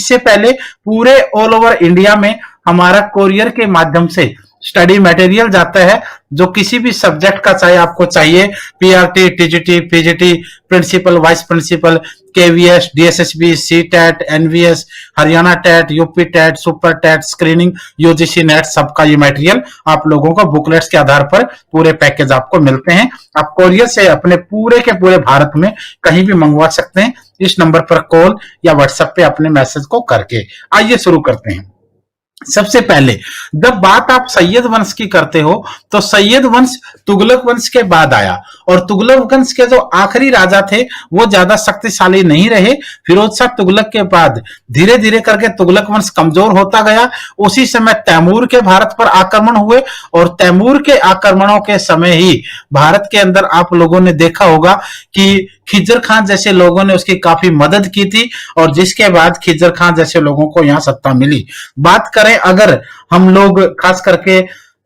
इससे पहले पूरे ऑल ओवर इंडिया में हमारा कोरियर के माध्यम से स्टडी मटेरियल जाता है, जो किसी भी सब्जेक्ट का चाहे आपको चाहिए, PRT, TGT, PGT, principal, vice principal, KVS, DSSB, CTET, NVS, Haryana TET, UP TET, super TET, screening, UGC NET, सबका ये मटेरियल आप लोगों को बुकलेट्स के आधार पर पूरे पैकेज आपको मिलते हैं। आप कोरियर से अपने पूरे के पूरे भारत में कहीं भी मंगवा सकते हैं, इस नंबर पर कॉल या व्हाट्सएप पे अपने मैसेज को करके। आइए शुरू करते हैं। सबसे पहले जब बात आप सैयद वंश की करते हो तो सैयद वंश तुगलक वंश के बाद आया, और तुगलक वंश के जो आखिरी राजा थे वो ज्यादा शक्तिशाली नहीं रहे। फिरोज शाह तुगलक के बाद धीरे धीरे करके तुगलक वंश कमजोर होता गया। उसी समय तैमूर के भारत पर आक्रमण हुए, और तैमूर के आक्रमणों के समय ही भारत के अंदर आप लोगों ने देखा होगा कि खिज्जर खान जैसे लोगों ने उसकी काफी मदद की थी, और जिसके बाद खिज्जर खान जैसे लोगों को यहाँ सत्ता मिली। बात करें अगर हम लोग खास करके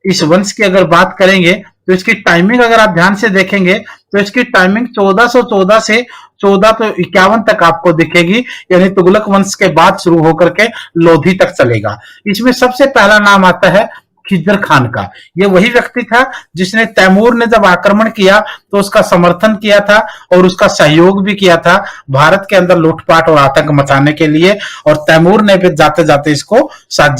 इस वंश की अगर बात करेंगे तो इसकी टाइमिंग अगर आप ध्यान से देखेंगे तो इसकी टाइमिंग 1414 से 1451 तक आपको दिखेगी, यानी तुगलक वंश के बाद शुरू होकर के लोधी तक चलेगा। इसमें सबसे पहला नाम आता है खिज्जर खान का। ये वही व्यक्ति था जिसने तैमूर ने जब आक्रमण किया तो उसका समर्थन किया था और उसका सहयोग भी किया था भारत के अंदर लूटपाट और आतंक मचाने के लिए, और तैमूर ने भी जाते जाते इसको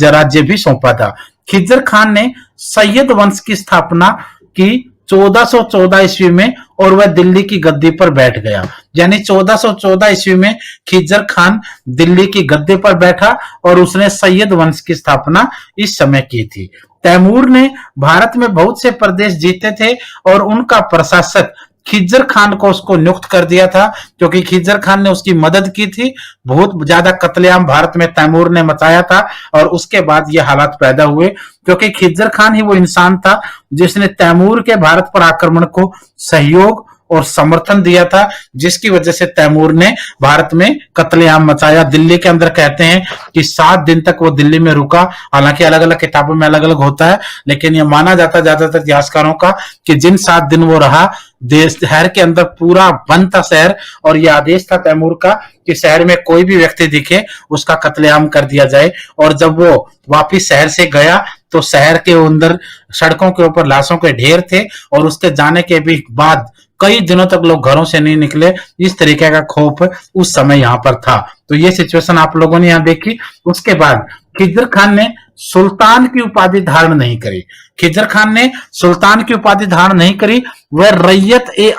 राज्य भी सौंपा था। खिज्जर खान ने सैयद वंश की स्थापना की 1414 ईस्वी में, और वह दिल्ली की गद्दी पर बैठ गया। यानी 1414 ईस्वी में खिज्जर खान दिल्ली की गद्दी पर बैठा और उसने सैयद वंश की स्थापना इस समय की थी। तैमूर ने भारत में बहुत से प्रदेश जीते थे और उनका प्रशासक खिज्जर खान को उसको नियुक्त कर दिया था, क्योंकि खिज्जर खान ने उसकी मदद की थी। बहुत ज्यादा कत्लेआम भारत में तैमूर ने मचाया था, और उसके बाद ये हालात पैदा हुए, क्योंकि खिज्जर खान ही वो इंसान था जिसने तैमूर के भारत पर आक्रमण को सहयोग और समर्थन दिया था, जिसकी वजह से तैमूर ने भारत में कत्लेआम मचाया। दिल्ली के अंदर कहते हैं कि 7 दिन तक वो दिल्ली में रुका। हालांकि अलग अलग किताबों में अलग अलग होता है, लेकिन यह माना जाता ज्यादातर इतिहासकारों का कि जिन 7 दिन वो रहा, शहर के अंदर पूरा बंद था शहर, और यह आदेश था तैमूर का कि शहर में कोई भी व्यक्ति दिखे उसका कत्लेआम कर दिया जाए। और जब वो वापिस शहर से गया तो शहर के अंदर सड़कों के ऊपर लाशों के ढेर थे, और उसके जाने के भी बाद कई दिनों तक लोग घरों से नहीं निकले। इस तरीके का खौफ उस समय यहाँ पर था। तो ये सिचुएशन आप लोगों ने यहाँ देखी। उसके बाद खिज्जर खान ने सुल्तान की उपाधि धारण नहीं करी। खिज्जर खान ने सुल्तान की उपाधि धारण नहीं करी, वह रैयत ए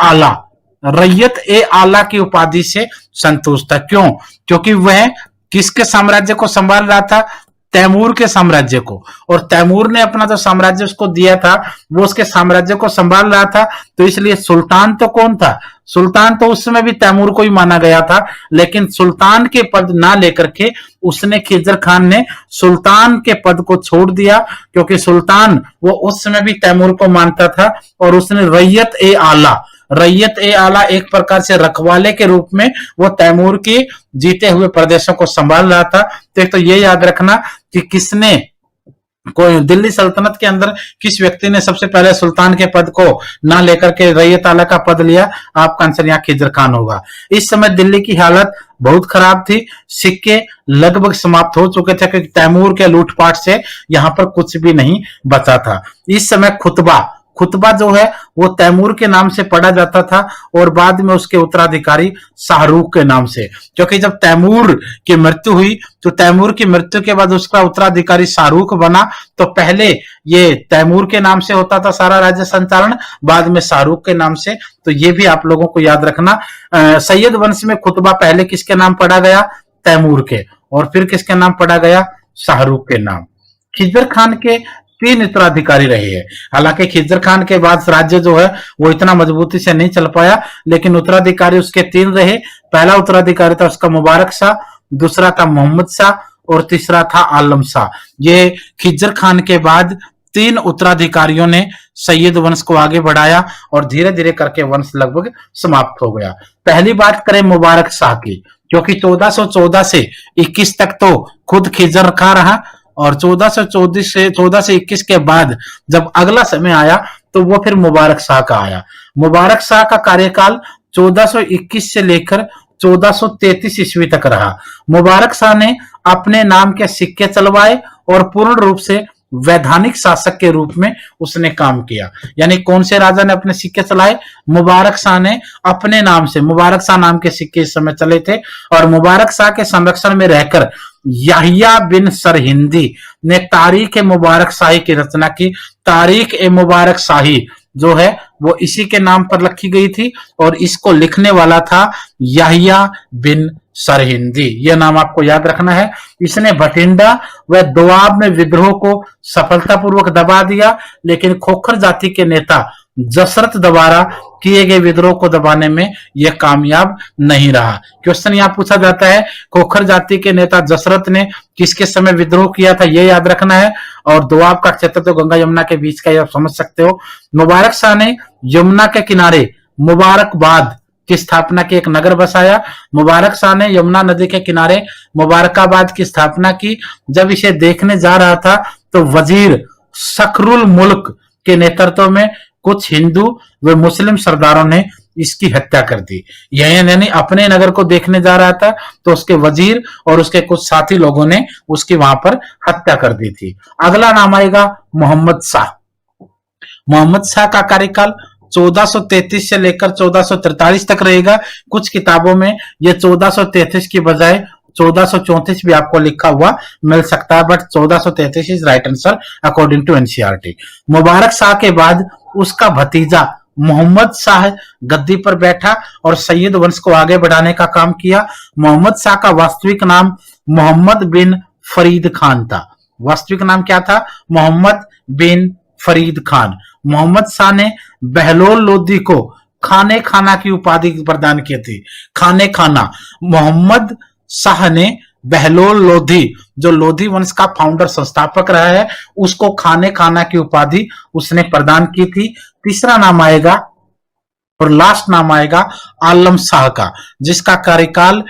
आला की उपाधि से संतुष्ट था। क्यों? क्योंकि वह किसके साम्राज्य को संभाल रहा था? तैमूर के साम्राज्य को, और तैमूर ने अपना जो साम्राज्य उसको दिया था वो उसके साम्राज्य को संभाल रहा था। तो इसलिए सुल्तान तो कौन था? सुल्तान तो उस समय भी तैमूर को ही माना गया था, लेकिन सुल्तान के पद ना लेकर के उसने खिज्जर खान ने सुल्तान के पद को छोड़ दिया, क्योंकि सुल्तान वो उस समय भी तैमूर को मानता था, और उसने रैयत ए आला एक प्रकार से रखवाले के रूप में वो तैमूर के जीते हुए प्रदेशों को संभाल रहा था। तो ये याद रखना कि किसने कोई दिल्ली सल्तनत के अंदर किस व्यक्ति ने सबसे पहले सुल्तान के पद को ना लेकर के रैयत आला का पद लिया। आपका आंसर यहाँ खिज्जर खान होगा। इस समय दिल्ली की हालत बहुत खराब थी, सिक्के लगभग समाप्त हो चुके थे, क्योंकि तैमूर के लूटपाट से यहाँ पर कुछ भी नहीं बचा था। इस समय खुतबा जो है वो तैमूर के नाम से पढ़ा जाता था, और बाद में उसके उत्तराधिकारी शाहरुख के नाम से, क्योंकि जब तैमूर की मृत्यु हुई तो तैमूर की मृत्यु के बाद उसका उत्तराधिकारी शाहरुख बना। तो पहले ये तैमूर के नाम से होता था सारा राज्य संचालन, बाद में शाहरुख के नाम से। तो ये भी आप लोगों को याद रखना। सैयद वंश में खुतबा पहले किसके नाम पढ़ा गया? तैमूर के, और फिर किसके नाम पढ़ा गया? शाहरुख के नाम। खिज्जर खान के 3 उत्तराधिकारी रहे हैं। हालांकि खिज्जर खान के बाद राज्य जो है वो इतना मजबूती से नहीं चल पाया, लेकिन उत्तराधिकारी उसके 3 रहे। पहला उत्तराधिकारी था उसका मुबारक शाह, दूसरा था मोहम्मद शाह, और तीसरा था आलम शाह। ये खिज्जर खान के बाद 3 उत्तराधिकारियों ने सैयद वंश को आगे बढ़ाया, और धीरे धीरे करके वंश लगभग समाप्त हो गया। पहली बात करें मुबारक शाह की, क्योंकि 1414 से 21 तक तो खुद खिज्जर खा रहा, और 1414 से 21 के बाद जब अगला समय आया तो वो फिर मुबारक शाह का आया। मुबारक शाह का कार्यकाल 1421 से लेकर 1433 ईस्वी तक रहा। मुबारक शाह ने अपने नाम के सिक्के चलवाए और पूर्ण रूप से वैधानिक शासक के रूप में उसने काम किया। यानी कौन से राजा ने अपने सिक्के चलाए? मुबारक शाह ने अपने नाम से, मुबारक शाह नाम के सिक्के इस समय चले थे, और मुबारक शाह के संरक्षण में रहकर याहिया बिन सरहिंदी ने तारीख ए मुबारक शाही की रचना की। तारीख ए मुबारक शाही जो है वो इसी के नाम पर लिखी गई थी, और इसको लिखने वाला था याहिया बिन सरहिंदी। यह नाम आपको याद रखना है। इसने भटिंडा व दोआब में विद्रोह को सफलतापूर्वक दबा दिया, लेकिन खोखर जाति के नेता जसरत द्वारा किए गए विद्रोह को दबाने में यह कामयाब नहीं रहा। क्वेश्चन यहां पूछा जाता है, खोखर जाति के नेता जसरत ने किसके समय विद्रोह किया था, यह याद रखना है। और दोआब का क्षेत्र तो गंगा यमुना के बीच का, आप समझ सकते हो। मुबारक शाह ने यमुना के किनारे मुबारकबाद की स्थापना की, एक नगर बसाया। मुबारक शाह ने यमुना नदी के किनारे मुबारकाबाद की स्थापना की। जब इसे देखने जा रहा था तो वजीर शकरुल मुल्क के नेतृत्व में कुछ हिंदू व मुस्लिम सरदारों ने इसकी हत्या कर दी। यानी अपने नगर को देखने जा रहा था तो उसके वजीर और उसके कुछ साथी लोगों ने उसकी वहां पर हत्या कर दी थी। अगला नाम आएगा मोहम्मद शाह। मोहम्मद शाह का कार्यकाल 1433 से लेकर 1443 तक रहेगा। कुछ किताबों में यह 1433 की बजाय 1434 भी आपको लिखा हुआ मिल सकता है, but 1433 is right answer according to NCERT. Mubarak Shah के बाद उसका भतीजा मोहम्मद शाह गद्दी पर बैठा और सैयद वंश को आगे बढ़ाने का काम किया। मोहम्मद शाह का वास्तविक नाम मोहम्मद बिन फरीद खान था। वास्तविक नाम क्या था? मोहम्मद बिन फरीद खान। मोहम्मद शाह ने बहलोल लोधी को खाने खाना की उपाधि प्रदान की थी। खाने खाना, मोहम्मद शाह ने बहलोल लोधी, जो लोधी वंश का फाउंडर संस्थापक रहा है, उसको खाने खाना की उपाधि उसने प्रदान की थी। तीसरा नाम आएगा और लास्ट नाम आएगा आलम शाह का, जिसका कार्यकाल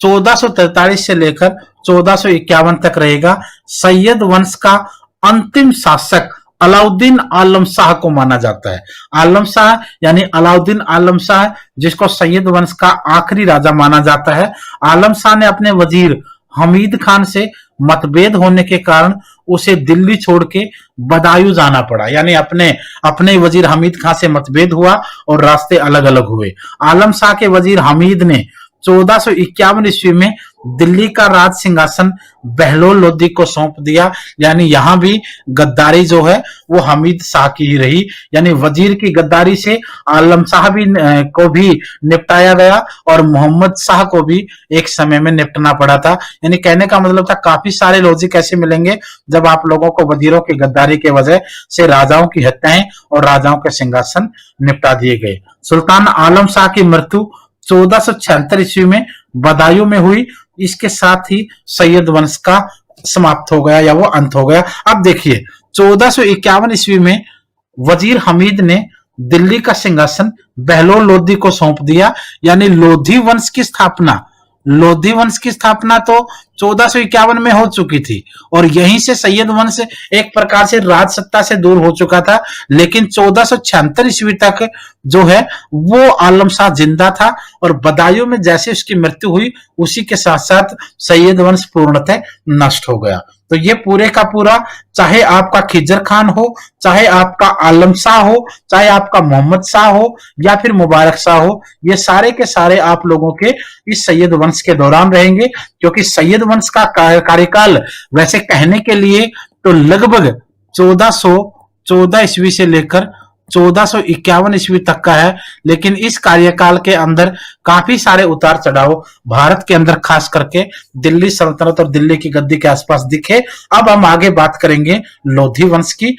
1443 से लेकर 1451 तक रहेगा। सैयद वंश का अंतिम शासक अलाउद्दीन आलम शाह को माना जाता है। आलम शाह यानी अलाउद्दीन आलम शाह, जिसको सैयद वंश का आखिरी राजा माना जाता है। आलम शाह ने अपने वजीर हमीद खान से मतभेद होने के कारण उसे दिल्ली छोड़ के बदायूं जाना पड़ा। यानी अपने वजीर हमीद खान से मतभेद हुआ और रास्ते अलग अलग हुए। आलम शाह के वजीर हमीद ने 1451 ईस्वी में दिल्ली का राज सिंहासन बहलोल लोधी को सौंप दिया। यानी यहां भी गद्दारी जो है वो हमीद शाह की ही रही। यानी वजीर की गद्दारी से आलम शाह को भी निपटाया गया और मोहम्मद शाह को भी एक समय में निपटना पड़ा था। यानी कहने का मतलब था काफी सारे लॉजिक ऐसे मिलेंगे जब आप लोगों को वजीरों की गद्दारी की वजह से राजाओं की हत्याएं और राजाओं के सिंहासन निपटा दिए गए। सुल्तान आलम शाह की मृत्यु 1476 ईस्वी में बदायूं में हुई। इसके साथ ही सैयद वंश का समाप्त हो गया या वो अंत हो गया। अब देखिए 1451 ईस्वी में वजीर हमीद ने दिल्ली का सिंहासन बहलोल लोधी को सौंप दिया। यानी लोधी वंश की स्थापना तो 1451 में हो चुकी थी और यहीं से सैयद वंश एक प्रकार से राज सत्ता से दूर हो चुका था। लेकिन 1476 ईस्वी तक जो है वो आलम शाह जिंदा था और बदायूं में जैसे उसकी मृत्यु हुई उसी के साथ साथ सैयद वंश पूर्णतः नष्ट हो गया। तो ये पूरे का पूरा, चाहे आपका खिजर खान हो, चाहे आपका आलम शाह हो, चाहे आपका मोहम्मद शाह हो या फिर मुबारक शाह हो, ये सारे के सारे आप लोगों के इस सैयद वंश के दौरान रहेंगे। क्योंकि सैयद वंश का कार्यकाल वैसे कहने के लिए तो लगभग 1414 ईस्वी से लेकर 1451 ईस्वी तक का है, लेकिन इस कार्यकाल के अंदर काफी सारे उतार चढ़ाव भारत के अंदर खास करके दिल्ली सल्तनत और दिल्ली की गद्दी के आसपास दिखे। अब हम आगे बात करेंगे लोधी वंश की।